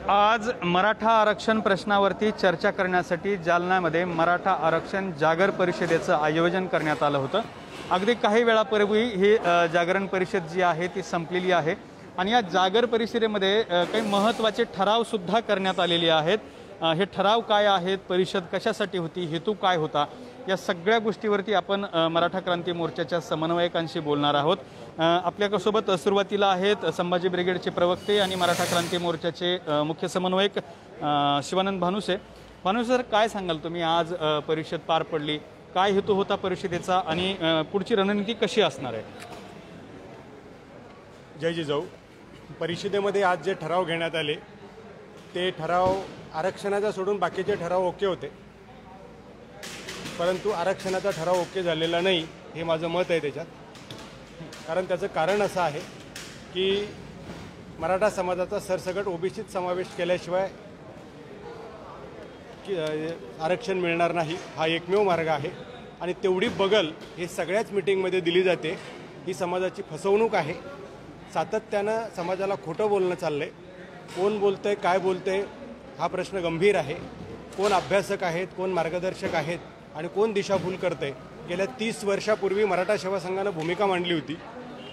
आज मराठा आरक्षण प्रश्नावरती चर्चा करण्यासाठी जालन्यामध्ये मराठा आरक्षण जागर परिषदेचं आयोजन करण्यात आलं होतं। अगदी काही वेळापूर्वी ही जागरण परिषद जी आहे ती संपलेली आहे आणि या जागर परिषदेमध्ये काही महत्त्वाचे ठराव सुद्धा करण्यात आलेले आहेत। हे ठराव काय आहेत, परिषद कशासाठी होती, हेतू काय होता, या सगळ्या गोष्टीवरती आपण मराठा क्रांती मोर्चाच्या समन्वयकांशी बोलणार आहोत। आपल्यासोबत सुरुवातीला आहेत संभाजी ब्रिगेडचे प्रवक्ते आणि मराठा क्रांती मोर्चाचे मुख्य समन्वयक शिवानंद भानुसे। भानुसे सर, काय सांगाल तुम्ही? आज परिषद पार पडली, काय हेतू होता परिषदेचा आणि पुढची रणनीती कशी असणार आहे? जय जिजाऊ। परिषदेमध्ये आज जे ठराव घेण्यात आले ते ठराव आरक्षणाचा सोडून बाकीचे ठराव ओके होते, परंतु आरक्षणाचा ठराव ओके झालेला नाही हे माझं मत आहे त्याच्यात। कारण त्याचं कारण असं आहे की मराठा समाजाचा सरसकट ओबीसीत समावेश केल्याशिवाय आरक्षण मिळणार नाही हा एकमेव मार्ग आहे आणि तेवढी बगल हे सगळ्याच मीटिंगमध्ये दिली जाते। ही समाजाची फसवणूक आहे। सातत्यानं समाजाला खोटं बोलणं चाललं आहे। कोण बोलतंय, काय बोलतंय हा प्रश्न गंभीर आहे। कोण अभ्यासक आहेत, कोण मार्गदर्शक आहेत आणि कोण दिशाभूल करतंय? गेल्या 30 वर्षापूर्वी मराठा सेवा संघानं भूमिका मांडली होती।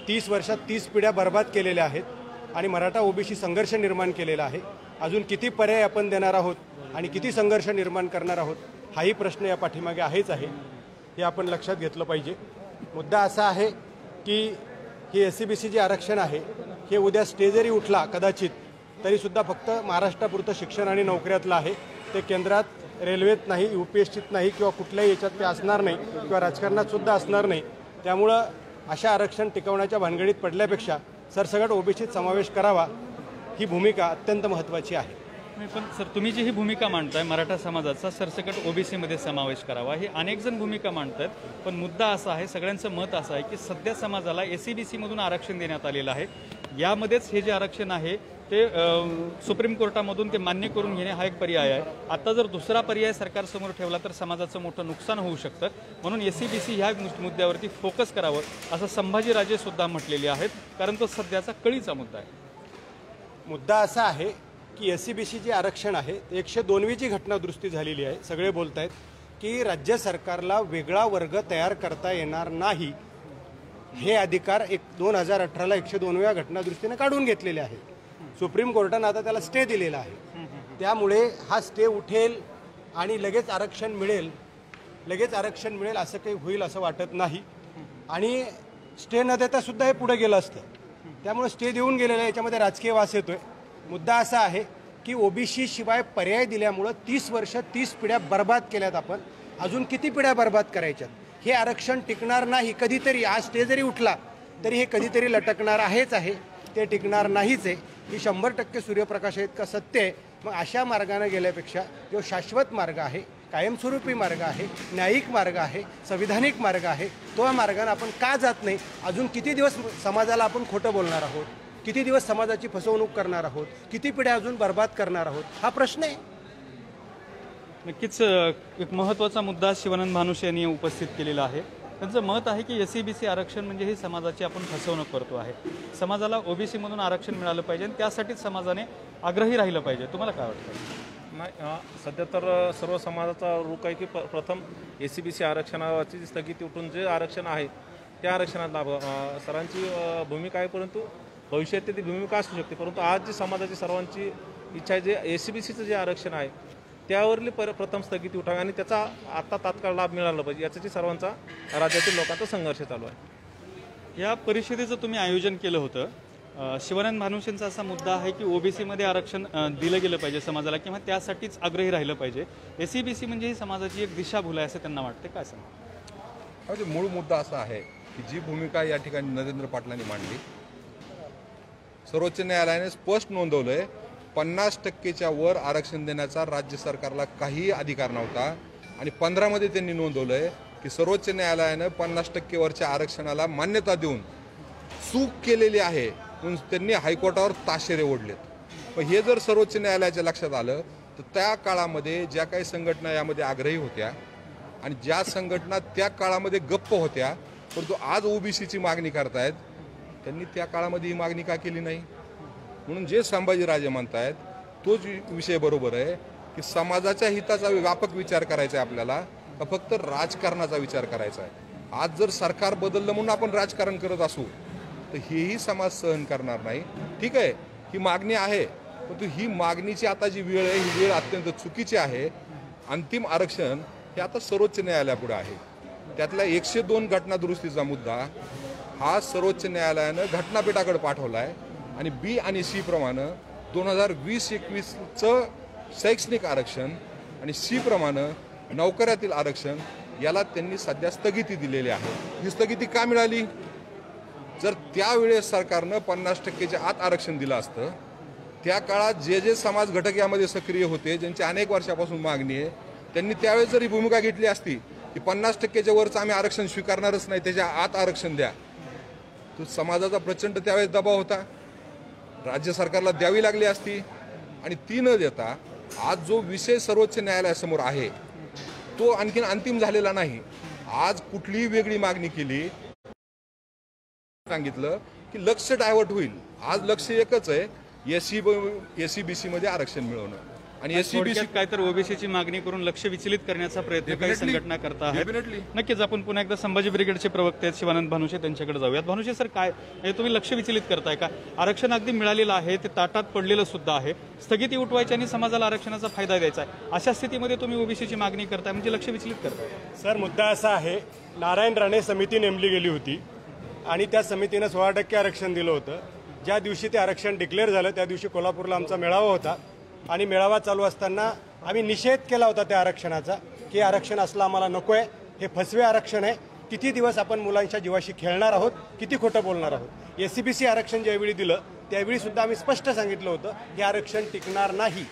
30 वर्षात 30 पिढ्या बर्बाद केलेल्या आहेत आणि मराठा ओबीसी संघर्ष निर्माण केलेला आहे। अजून किती पर्याय आपण देणार आहोत आणि किती संघर्ष निर्माण करणार आहोत हाही प्रश्न या पाठीमागे आहेच आहे, हे आपण लक्षात घेतलं पाहिजे। मुद्दा असा आहे की हे SCBC जे आरक्षण आहे हे उद्या स्टे जरी उठला कदाचित तरीसुद्धा फक्त महाराष्ट्रापुरतं शिक्षण आणि नोकऱ्यातलं आहे। ते केंद्रात, रेल्वेत नाही, UPSCत नाही किंवा कुठल्याही याच्यात ते असणार नाही किंवा राजकारणात सुद्धा असणार नाही। त्यामुळं अशा आरक्षण टिकवण्याच्या भानगडीत पडल्यापेक्षा सरसकट ओबीसीत समावेश करावा ही भूमिका अत्यंत महत्त्वाची आहे। पण सर, तुम्ही जी ही भूमिका मांडताय मराठा समाजाचा सरसकट ओबीसीमध्ये समावेश करावा, ही अनेक जण भूमिका मांडतात, पण मुद्दा असा आहे, सगळ्यांचं मत असं आहे की सध्या समाजाला SCBC मधून आरक्षण देण्यात आलेलं आहे। यामध्येच हे जे आरक्षण आहे ते सुप्रीम कोर्टामधून ते मान्य करून घेणे हा एक पर्याय आहे। आता जर दुसरा पर्याय सरकारसमोर ठेवला तर समाजाचं मोठं नुकसान होऊ शकतं, म्हणून SCBC ह्या मुद्द्यावरती फोकस करावं असं संभाजीराजे सुद्धा म्हटलेले आहेत, कारण तो सध्याचा कळीचा मुद्दा आहे। मुद्दा असा आहे की SCBC जे आरक्षण आहे 102वी घटनादुरुस्ती झालेली आहे। सगळे बोलत आहेत की राज्य सरकारला वेगळा वर्ग तयार करता येणार नाही, हे अधिकार 2018ला 102व्या घटनादुरुस्तीने काढून घेतलेले आहे। सुप्रीम कोर्टाने आता त्याला स्टे दिलेला आहे। त्यामुळे हा स्टे उठेल आणि लगेच आरक्षण मिळेल असं काही होईल असं वाटत नाही आणि स्टे न देता सुद्धा हे पुढे गेलं असतं। त्यामुळे स्टे देऊन गेलेलं आहे, याच्यामध्ये राजकीय वास येतोय। मुद्दा असा आहे की OBC शिवाय पर्याय दिल्यामुळं 30 वर्ष 30 पिढ्या बर्बाद केल्यात आपण। अजून किती पिढ्या बर्बाद करायच्यात? हे आरक्षण टिकणार नाही। कधीतरी आज स्टे जरी उठला तरी हे कधीतरी लटकणार आहेच आहे, ते टिकणार नाहीच आहे। ही 100% सूर्यप्रकाश इतका सत्य आहे। मग अशा मार्गाने गेल्यापेक्षा जो शाश्वत मार्ग आहे, कायमस्वरूपी मार्ग आहे, न्यायिक मार्ग आहे, संविधानिक मार्ग आहे, तो मार्गाने आपण का जात नाही? अजून किती दिवस समाजाला आपण खोटं बोलणार आहोत? किती दिवस समाजाची फसवणूक करणार आहोत? किती पिढ्या अजून बर्बाद करणार आहोत? हा प्रश्न आहे। नक्कीच एक महत्त्वाचा मुद्दा शिवानंद भानुसे यांनी उपस्थित केलेला आहे। त्यांचं मत आहे की SCBC आरक्षण म्हणजे ही समाजाची आपण फसवणूक करतो आहे। समाजाला OBC मधून आरक्षण मिळालं पाहिजे आणि त्यासाठीच समाजाने आग्रही राहिलं पाहिजे। तुम्हाला काय वाटतं? नाही, सध्या तर सर्व समाजाचा रुख आहे की प्रथम SCBC आरक्षणाची स्थगिती उठून जे आरक्षण आहे त्या आरक्षणात लाभ। सरांची भूमिका आहे, परंतु भविष्यात ती भूमिका असू शकते, परंतु आज जी समाजाची सर्वांची इच्छा आहे जे SCBCचं जे आरक्षण आहे त्यावरली प्रथम स्थगिती उठावी आणि त्याचा आता तात्काळ लाभ मिळाला पाहिजे, याच्याची सर्वांचा राज्यातील लोकांचा संघर्ष चालू आहे। या परिषदेचं तुम्ही आयोजन केलं होतं। शिवानंद भानुसेंचा असा मुद्दा आहे की OBC मध्ये आरक्षण दिलं गेलं पाहिजे समाजाला किंवा त्यासाठीच आग्रही राहिलं पाहिजे। SCBC म्हणजे ही समाजाची एक दिशाभूल आहे असं त्यांना वाटते, काय सांगा? मूळ मुद्दा असा आहे की जी भूमिका या ठिकाणी नरेंद्र पाटलांनी मांडली, सर्वोच्च न्यायालयाने स्पष्ट नोंदवलंय 50%च्या वर आरक्षण देण्याचा राज्य सरकारला काही अधिकार नव्हता आणि 15 मध्ये त्यांनी नोंदवलंय की सर्वोच्च न्यायालयाने 50% वरच्या आरक्षणाला मान्यता देऊन चूक केलेली आहे म्हणून त्यांनी हायकोर्टावर ताशेरे ओढलेत। पण हे जर सर्वोच्च न्यायालयाच्या लक्षात आलं तर त्या काळामध्ये ज्या काही संघटना यामध्ये आग्रही होत्या आणि ज्या संघटना त्या काळामध्ये गप्प होत्या परंतु आज OBCची मागणी करतायत, त्यांनी त्या काळामध्ये ही मागणी का केली नाही? म्हणून जे संभाजीराजे म्हणतायत तोच विषय बरोबर आहे की समाजाच्या हिताचा व्यापक विचार करायचा आहे आपल्याला का फक्त राजकारणाचा विचार करायचा आहे. आज जर सरकार बदललं म्हणून आपण राजकारण करत असू तर हेही समाज सहन करणार नाही. ठीक आहे, ही मागणी आहे, परंतु ही मागणीची आता जी वेळ आहे ही वेळ अत्यंत चुकीची आहे. अंतिम आरक्षण हे आता सर्वोच्च न्यायालयापुढे आहे. त्यातल्या 102 घटनादुरुस्तीचा मुद्दा हा सर्वोच्च न्यायालयानं घटनापीठाकडे पाठवला आहे आणि बी आणि सी प्रमाणे 2020-21चं शैक्षणिक आरक्षण आणि सी प्रमाणे नोकऱ्यातील आरक्षण याला त्यांनी सध्या स्थगिती दिलेली आहे. ही स्थगिती का मिळाली? जर त्यावेळेस सरकारनं 50%च्या आत आरक्षण दिलं असतं, त्या काळात जे जे समाज घटक यामध्ये सक्रिय होते, ज्यांची अनेक वर्षापासून मागणी आहे, त्यांनी त्यावेळेस जरी भूमिका घेतली असती की 50%च्या वरचं आम्ही आरक्षण स्वीकारणारच नाही, त्याच्या आत आरक्षण द्या, तो समाजाचा प्रचंड त्यावेळेस दबाव होता, राज्य सरकारला द्यावी लागली असती. आणि ती न देता आज जो विषय सर्वोच्च न्यायालयासमोर आहे तो आणखीन अंतिम झालेला नाही. आज कुठलीही वेगळी मागणी केली, सांगितलं की लक्ष डायव्हर्ट होईल. आज लक्ष एकच आहे, एससीबीसी मध्ये आरक्षण मिळवणं. आणि एससीबीसी काय तर ओबीसीची मागणी करून लक्ष विचलित करण्याचा प्रयत्न काही संघटना करत आहेत. नक्कीच आपण पुन्हा एकदा संभाजी ब्रिगेडचे प्रवक्ते आहेत शिवानंद भानुशे त्यांच्याकडे जाऊयात. भानुशे सर, काय तुम्ही लक्ष विचलित करताय का? आरक्षण अगदी मिळालेलं आहे, ते ताटात पडलेलं सुद्धा आहे, स्थगिती उठवायची आणि समाजाला आरक्षणाचा फायदा द्यायचा आहे, अशा स्थितीमध्ये तुम्ही ओबीसीची मागणी करताय, म्हणजे लक्ष विचलित करताय? सर, मुद्दा असा आहे, नारायण राणे समिती नेमली गेली होती आणि त्या समितीनं 16% आरक्षण दिलं होतं. ज्या दिवशी ते आरक्षण डिक्लेअर झालं त्या दिवशी कोल्हापूरला आमचा मेळावा होता आणि मेळावा चालू असताना आम्ही निषेध केला होता त्या आरक्षणाचा की आरक्षण असलं आम्हाला नको आहे, हे फसवे आरक्षण आहे, किती दिवस आपण मुलांच्या जीवाशी खेळणार आहोत, किती खोटं बोलणार आहोत. एससीबीसी आरक्षण ज्यावेळी दिलं त्यावेळी सुद्धा आम्ही स्पष्ट सांगितलं होतं की आरक्षण टिकणार नाही,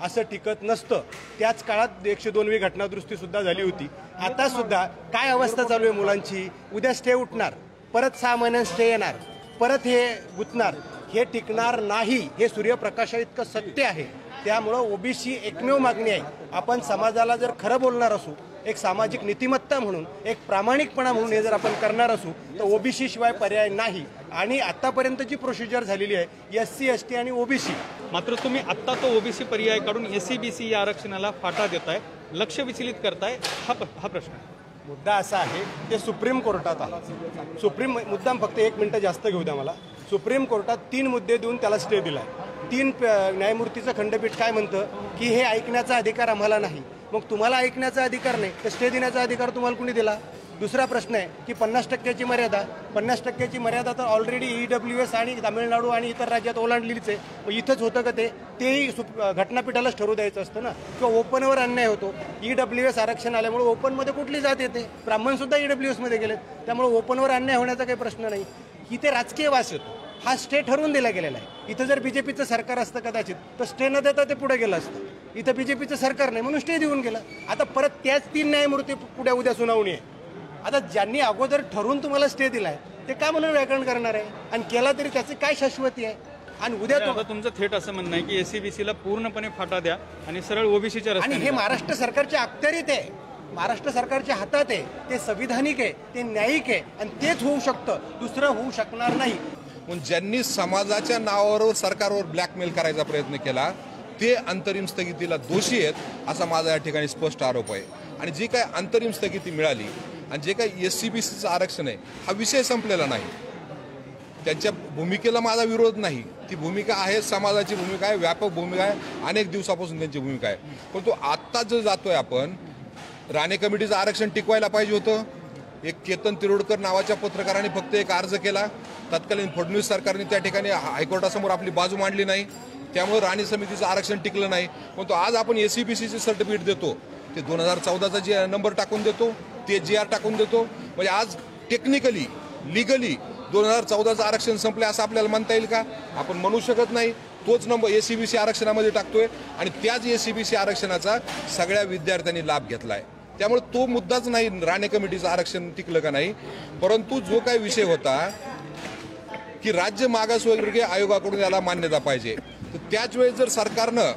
असं टिकत नसतं. त्याच काळात 102वी घटनादुरुस्ती सुद्धा झाली होती. आता सुद्धा काय अवस्था चालू आहे मुलांची, उद्या स्टे उठणार, परत 6 महिन्यांत स्टे येणार, परत हे गुंतणार, हे टिकणार नाही, हे सूर्यप्रकाशा इतकं सत्य आहे. त्यामुळं ओबीसी एकमेव मागणी आहे. आपण समाजाला जर खरं बोलणार असू, एक सामाजिक नीतिमत्ता म्हणून, एक प्रामाणिकपणा म्हणून हे जर आपण करणार असू तर ओबीसी शिवाय पर्याय नाही. आणि आतापर्यंतची प्रोसिजर झालेली आहे एससी, एसटी आणि ओबीसी. मात्र तुम्ही आत्ता तो ओबीसी पर्याय काढून एससीबीसी या आरक्षणाला फाटा देताय, लक्ष विचलित करताय, हा प्रश्न आहे. मुद्दा असा आहे, ते सुप्रीम कोर्टात आहे. सुप्रीम मुद्दाम फक्त 1 मिनिटं जास्त घेऊ द्या मला. सुप्रीम कोर्टात 3 मुद्दे देऊन त्याला स्टे दिलाय. 3 न्यायमूर्तीचं खंडपीठ काय म्हणतं की हे ऐकण्याचा अधिकार आम्हाला नाही. मग तुम्हाला ऐकण्याचा अधिकार नाही तर स्टे देण्याचा अधिकार तुम्हाला कुणी दिला? दुसरा प्रश्न आहे की 50%ची मर्यादा. 50%ची मर्यादा तर ऑलरेडी EWS आणि तामिळनाडू आणि इतर राज्यात ओलांडलीच आहे. मग इथंच होतं का तेही घटनापीठालाच ठरवू द्यायचं असतं ना. किंवा ओपनवर अन्याय होतो. EWS आरक्षण आल्यामुळे ओपनमध्ये कुठली जात येते? ब्राह्मण सुद्धा EWS मध्ये गेलेत. त्यामुळे ओपनवर अन्याय होण्याचा काही प्रश्न नाही. इथे राजकीय वास येतो. हा स्टे ठरवून दिला गेलेला आहे. इथं जर बीजेपीचं सरकार असतं कदाचित तर स्टे न देता ते पुढे गेलं असतं. इथं बीजेपीचं सरकार नाही म्हणून स्टे देऊन गेलं. आता परत त्याच 3 न्यायमूर्ती पुढे उद्या सुनावणी आहे. आता ज्यांनी अगोदर ठरवून तुम्हाला स्टे दिलाय ते का म्हणून व्याकरण करणार आहे आणि केला तरी त्याची काय शाश्वती आहे? आणि उद्या तुमचं थेट असं म्हणणं आहे की एससीबीसीला पूर्णपणे फाटा द्या आणि सरळ ओबीसीच्या आणि हे महाराष्ट्र सरकारच्या अखत्यारीत आहे, महाराष्ट्र सरकारच्या हातात आहे. ते संविधानिक आहे, ते न्यायिक आहे आणि तेच होऊ शकतं, दुसरं होऊ शकणार नाही. ज्यांनी समाजाच्या नावावर सरकारवर ब्लॅकमेल करायचा प्रयत्न केला ते अंतरिम स्थगितीला दोषी आहेत असा माझा या ठिकाणी स्पष्ट आरोप आहे. आणि जी काय अंतरिम स्थगिती मिळाली आणि जे काही एससीबीसीचं आरक्षण आहे हा विषय संपलेला नाही. त्यांच्या भूमिकेला माझा विरोध नाही. ती भूमिका आहे, समाजाची भूमिका आहे, व्यापक भूमिका आहे, अनेक दिवसापासून त्यांची भूमिका आहे. परंतु आत्ता जो जातोय आपण, राणे कमिटीचं आरक्षण टिकवायला पाहिजे होतं. एक केतन तिरोडकर नावाच्या पत्रकाराने फक्त एक अर्ज केला. तत्कालीन फडणवीस सरकारने त्या ठिकाणी हायकोर्टासमोर आपली बाजू मांडली नाही. त्यामुळे राणे समितीचं आरक्षण टिकलं नाही. परंतु आज आपण एससीबीसीचे सर्टिफिकेट देतो, ते 2014चा जे नंबर टाकून देतो, ते GR टाकून देतो. म्हणजे आज टेक्निकली, लिगली 2014चं आरक्षण संपलं असं आपल्याला म्हणता येईल का? आपण म्हणू शकत नाही. तोच नंबर एससीबीसी आरक्षणामध्ये टाकतोय आणि त्याच एससीबीसी आरक्षणाचा सगळ्या विद्यार्थ्यांनी लाभ घेतलाय. त्यामुळे तो मुद्दाच नाही राणे कमिटीचं आरक्षण टिकलं का नाही. परंतु जो काही विषय होता की राज्य मागासवर्गीय आयोगाकडून याला मान्यता पाहिजे, तर त्याच वेळेस जर सरकारनं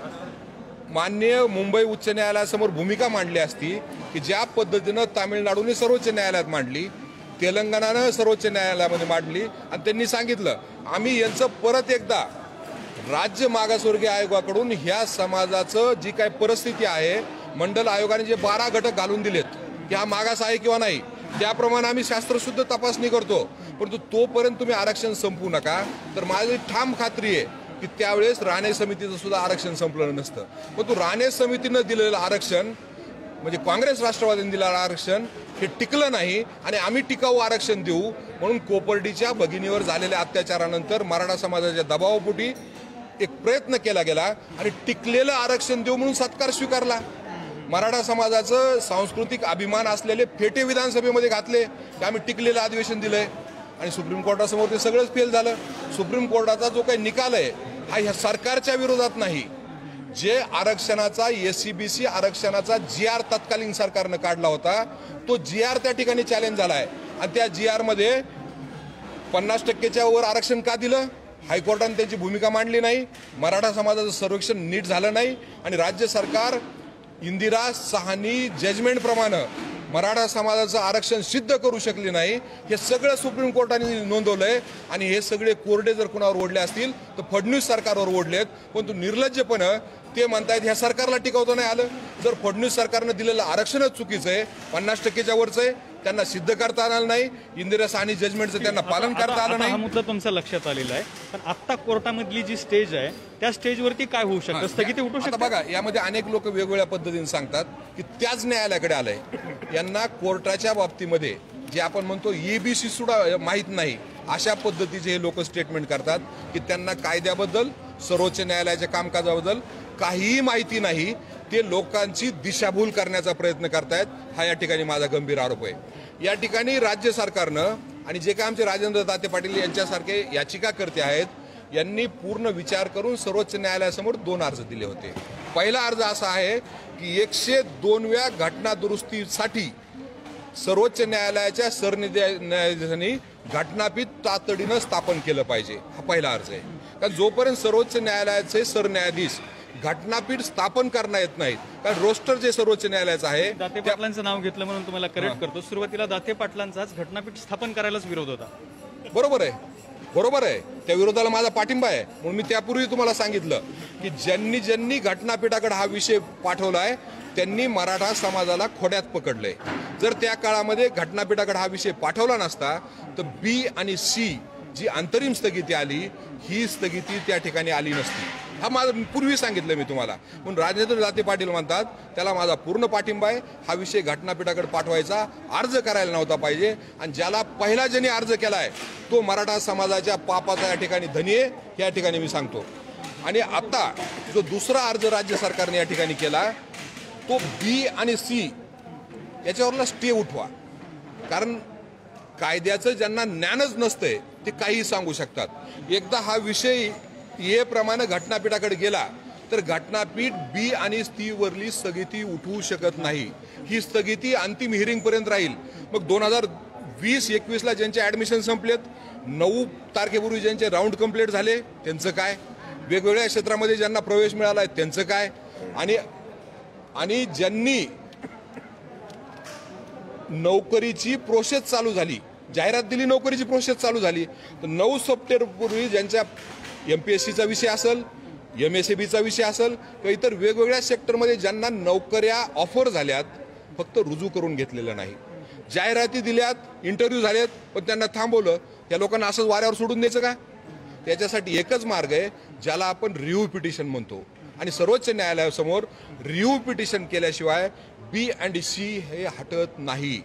माननीय मुंबई उच्च न्यायालयासमोर भूमिका मांडली असती की ज्या पद्धतीनं तामिळनाडूने सर्वोच्च न्यायालयात मांडली, तेलंगणानं सर्वोच्च न्यायालयामध्ये मांडली आणि त्यांनी सांगितलं आम्ही यांचं परत एकदा राज्य मागासवर्गीय आयोगाकडून ह्या समाजाचं जी काय परिस्थिती आहे, मंडल आयोगाने जे 12 घटक घालून दिलेत की हा मागास आहे किंवा नाही, त्याप्रमाणे आम्ही शास्त्रशुद्ध तपासणी करतो. परंतु तोपर्यंत तुम्ही आरक्षण संपवू नका. तर माझी ठाम खात्री आहे की त्यावेळेस राणे समितीचं सुद्धा आरक्षण संपलं नसतं. परंतु राणे समितीनं दिलेलं आरक्षण म्हणजे काँग्रेस राष्ट्रवादीने दिलेलं आरक्षण हे टिकलं नाही आणि आम्ही टिकाऊ आरक्षण देऊ म्हणून कोपर्डीच्या भगिनीवर झालेल्या अत्याचारानंतर मराठा समाजाच्या दबावापोटी एक प्रयत्न केला गेला आणि टिकलेलं आरक्षण देऊ म्हणून सत्कार स्वीकारला. मराठा समाजाचं सांस्कृतिक अभिमान असलेले फेटे विधानसभेमध्ये घातले की आम्ही टिकलेलं अधिवेशन दिलंय आणि सुप्रीम कोर्टासमोर ते सगळंच फेल झालं. सुप्रीम कोर्टाचा जो काही निकाल आहे हा ह्या सरकारच्या विरोधात नाही. जे आरक्षणाचा SCBC आरक्षणाचा GR तत्कालीन सरकारनं काढला होता तो GR त्या ठिकाणी चॅलेंज झाला आहे आणि त्या GR मध्ये 50% वर आरक्षण का दिलं? हायकोर्टाने त्यांची भूमिका मांडली नाही. मराठा समाजाचं सर्वेक्षण नीट झालं नाही आणि राज्य सरकार इंदिरा साहनी जजमेंट प्रमाणे मराठा समाजाचं आरक्षण सिद्ध करू शकले नाही. हे सगळं सुप्रीम कोर्टाने नोंदवलंय आणि हे सगळे कोरडे जर कुणावर ओढले असतील तर फडणवीस सरकारवर ओढलेत. पण निर्लज्जपणे ते म्हणतायत ह्या सरकारला टिकवता नाही आलं. जर फडणवीस सरकारनं दिलेलं आरक्षणच चुकीचं आहे, 50%च्या वरचं आहे, त्यांना सिद्ध करता आलं नाही, इंदिरा साहनी जजमेंटचं त्यांना पालन करता आलं नाही. हा मुद्दा तुमच्या लक्षात आलेला आहे. पण आता कोर्टामधली जी स्टेज आहे त्या स्टेजवरती काय होऊ शकतं? स्थगिती उठू शकते. बघा, यामध्ये अनेक लोक वेगवेगळ्या पद्धतीने सांगतात की त्याच न्यायालयाकडे आलंय. यांना कोर्टाच्या बाबतीमध्ये जे आपण म्हणतो EBC सुद्धा माहीत नाही अशा पद्धतीचे हे लोक स्टेटमेंट करतात की त्यांना कायद्याबद्दल, सर्वोच्च न्यायालयाच्या कामकाजाबद्दल काहीही माहिती नाही. ते लोकांची दिशाभूल करण्याचा प्रयत्न करतायत. हा या ठिकाणी माझा गंभीर आरोप आहे. या ठिकाणी राज्य सरकारनं आणि जे काय आमचे राजेंद्र दाते पाटील यांच्यासारखे याचिकाकर्ते आहेत यांनी पूर्ण विचार करून सर्वोच्च न्यायालयासमोर 2 अर्ज दिले होते. पहिला अर्ज असा आहे की 102व्या घटना दुरुस्तीसाठी सर्वोच्च न्यायालयाच्या सरन्यायाधीशांनी घटनापीठ तातडीनं स्थापन केलं पाहिजे. हा पहिला अर्ज आहे. कारण जोपर्यंत सर्वोच्च न्यायालयाचे सरन्यायाधीश घटनापीठ स्थापन करता येत नाहीत, कारण रोस्टर जे सर्वोच्च न्यायालयाचं आहे. दाते पाटलांचं नाव घेतलं म्हणून तुम्हाला करेक्ट करतो. सुरुवातीला दाते पाटलांचाच घटनापीठ स्थापन करायलाच विरोध होता. बरोबर आहे, बरोबर आहे. त्या विरोधाला माझा पाठिंबा आहे. म्हणून मी त्यापूर्वी तुम्हाला सांगितलं की ज्यांनी घटनापीठाकडे हा विषय पाठवलाय त्यांनी मराठा समाजाला खोड्यात पकडलंय. जर त्या काळामध्ये घटनापीठाकडे हा विषय पाठवला नसता तर B आणि C जी अंतरिम स्थगिती आली ही स्थगिती त्या ठिकाणी आली नसती. हा माझं पूर्वी सांगितलं मी तुम्हाला. म्हणून राजेंद्र दाते पाटील म्हणतात त्याला माझा पूर्ण पाठिंबा आहे. हा विषय घटनापीठाकडे पाठवायचा अर्ज करायला नव्हता पाहिजे आणि ज्याला पहिला ज्यांनी अर्ज केलाय तो मराठा समाजाच्या पापाचा या ठिकाणी धनी आहे, या ठिकाणी मी सांगतो. आणि आता जो दुसरा अर्ज राज्य सरकारने या ठिकाणी केला तो B आणि C याच्यावरला स्टे उठवा. कारण कायद्याचं ज्यांना ज्ञानच नसतंय ते काही सांगू शकतात. एकदा हा विषय प्रमाणे घटनापीठाकडे गेला तर घटनापीठ B आणि C वरली स्थगिती उठवू शकत नाही. ही स्थगिती अंतिम हिअरिंग पर्यंत राहील. मग 2020-21ला ज्यांचे ऍडमिशन संपलेत, 9 तारखेपूर्वी ज्यांचे राऊंड कंप्लीट झाले त्यांचं काय, वेगवेगळ्या क्षेत्रामध्ये ज्यांना प्रवेश मिळाला आहे त्यांचं काय, आणि ज्यांनी नोकरीची प्रोसेस चालू झाली, जाहिरात दिली, नोकरीची प्रोसेस चालू झाली, तर 9 सप्टेंबरपूर्वी ज्यांच्या MPSCचा विषय असेल, MSABचा विषय असेल किंवा इतर वेगवेगळ्या सेक्टरमध्ये ज्यांना नोकऱ्या ऑफर झाल्यात फक्त रुजू करून घेतलेलं नाही. जाहिराती दिल्यात, इंटरव्ह्यू झालेत, पण त्यांना थांबवलं. या लोकांना असंच वाऱ्यावर सोडून द्यायचं का? त्याच्यासाठी एकच मार्ग आहे ज्याला आपण रिव्ह्यू पिटिशन म्हणतो. आणि सर्वोच्च न्यायालयासमोर रिव्ह्यू पिटिशन केल्याशिवाय B आणि C हे हटत नाही.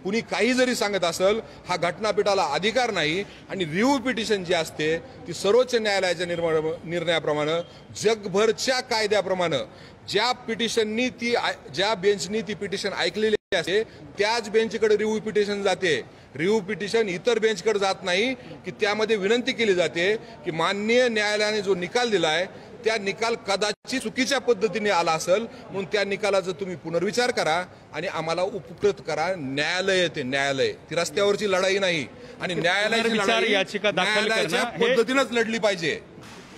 कुणी काही जरी सांगत असेल हा घटनापीठाला अधिकार नाही. आणि रिव्ह्यू पिटिशन जी असते ती सर्वोच्च न्यायालयाच्या निर्णयाप्रमाणे जगभरच्या कायद्याप्रमाणे ज्या बेंचनी ती पिटिशन ऐकलेली असते त्याच बेंचकडे रिव्ह्यू पिटिशन जाते. रिव्ह्यू पिटिशन इतर बेंचकडे जात नाही की त्यामध्ये विनंती केली जाते की माननीय न्यायालयाने जो निकाल दिलाय त्या निकाल कदाचित चुकीच्या पद्धतीने आला असेल म्हणून त्या निकालाचा तुम्ही पुनर्विचार करा आणि आम्हाला उपकृत करा. न्यायालय ते न्यायालय, ती रस्त्यावरची लढाई नाही. आणि न्यायालयाची लढाई याचिका दाखल न्यायालयाच्या पद्धतीनेच लढली पाहिजे,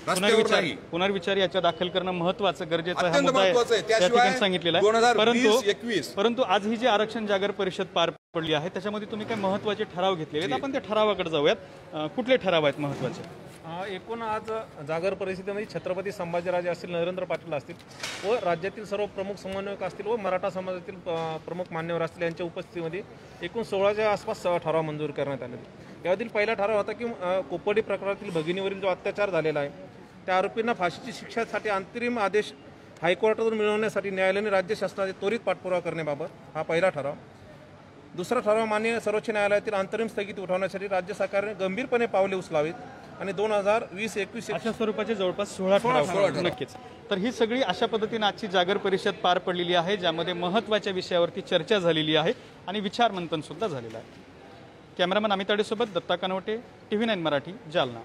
रस्त्यावर नाही. पुनर्विचार याच्या दाखल करणं महत्वाचं, गरजेचं अत्यंत महत्वाचं आहे. त्याशिवाय सांगितलेलं आहे. 2020-21 परंतु आज ही जी आरक्षण जागर परिषद पार पडली आहे त्याच्यामध्ये तुम्ही काही महत्वाचे ठराव घेतलेले आहेत. आपण त्या ठरावाकडे जाऊयात. कुठले ठराव आहेत महत्वाचे? एकूण आज जागर परिषदेमध्ये छत्रपती संभाजीराजे असतील, नरेंद्र पाटील असतील व राज्यातील सर्व प्रमुख समन्वयक असतील व मराठा समाजातील प्रमुख मान्यवर असतील यांच्या उपस्थितीमध्ये एकूण 16च्या आसपास ठराव मंजूर करण्यात आले. यातील पहिला ठराव होता की कोपर्डी प्रकरणातील भगिनीवरील जो अत्याचार झालेला आहे त्या आरोपींना फाशीची शिक्षेसाठी अंतरिम आदेश हायकोर्टातून मिळवण्यासाठी न्यायालयाने राज्य शासनाचे त्वरित पाठपुरावा करण्याबाबत हा पहिला ठराव. दुसरा ठराव माननीय सर्वोच्च न्यायालयातील अंतरिम स्थगिती उठवण्यासाठी राज्य सरकारने गंभीरपणे पावले उचलावीत आणि 2020-21 अशा स्वरूपाचे जवळपास 16 ठराव. नक्कीच. तर ही सगळी अशा पद्धतीने आजची जागर परिषद पार पडलेली आहे, ज्यामध्ये महत्त्वाच्या विषयावरती चर्चा झालेली आहे आणि विचार मंथन सुद्धा झालेलं आहे. कॅमेरामन अमित आडेसोबत दत्ता कानवटे, TV9 मराठी, जालना.